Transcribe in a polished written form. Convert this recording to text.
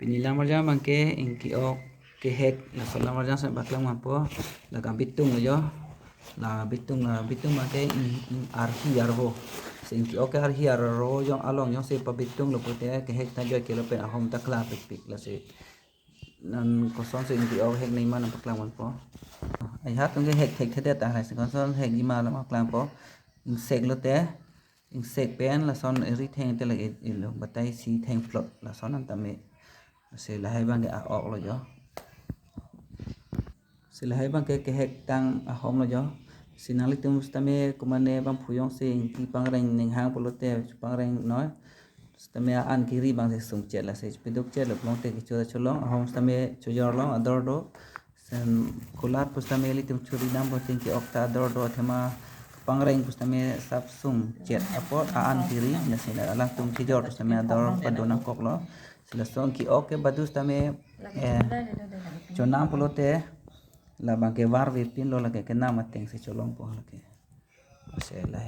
Pinilang marjang bangke inki ok ke hek la sola marjang sa baklang mampo la ka bitung lo la bitung bangke in arhi arbo se inki ok arhi arro jong along jong se pa bitung lo pute ke hek ta joy ke lo pe ahom takla pik la se nan koson se inki ok hek nei man baklang mampo ai hat nge hek hek thete ta la se koson hek di ma la baklang po insek lo te insek pen la son ri theng te la lo batai si theng flot la son an tame se la hai bang ke ok lo jo se la hai bang ke hek tang ahom lo jo sinali tum stame kumane bang phuyong se inki pangreng ning hang polote pangreng noi stame an kiri bang se sung chet la se piduk chet lo plong te ki chura cholong ahom stame chujor long ador do sen kulat pustame li tum churi dam bo ting ki okta ador do thema pangreng pustame sap sung chet apot an kiri na se la alang tum chujor stame ador padona kok lo sila song ki ok badu stame chonam polote la bang ke war vi pin lo la ke nama teng se cholong po la ke se la